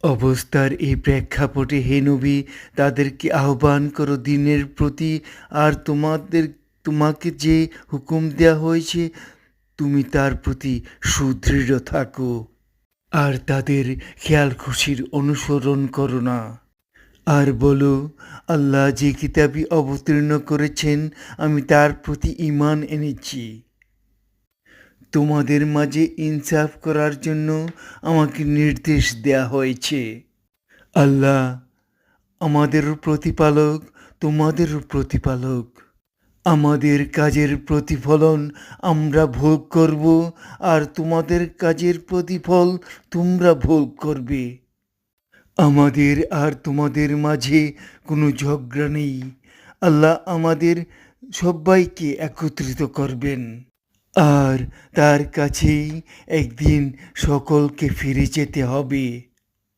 অবস্থার এই প্রেক্ষাপটে হে নবী, তাদেরকে আহ্বান করো দ্বীনের প্রতি, আর তোমাকে যে হুকুম দেয়া হয়েছে তুমি তার প্রতি সুদৃঢ় থাকো, আর তাদের খেয়াল খুশির অনুসরণ করো না। আর বলো, আল্লাহ যে কিতাবই অবতীর্ণ করেছেন আমি তার প্রতি ঈমান এনেছি। তোমাদের মাঝে ইনসাফ করার জন্য আমাকে নির্দেশ দেয়া হয়েছে। আল্লাহ আমাদেরও প্রতিপালক, তোমাদেরও প্রতিপালক। আমাদের কাজের প্রতিফলন আমরা ভোগ করব, আর তোমাদের কাজের প্রতিফল তোমরা ভোগ করবে। আমাদের আর তোমাদের মাঝে কোনো ঝগড়া নেই। আল্লাহ আমাদের সবাইকে একত্রিত করবেন, আর তার কাছেই একদিন সকলকে ফিরে যেতে হবে।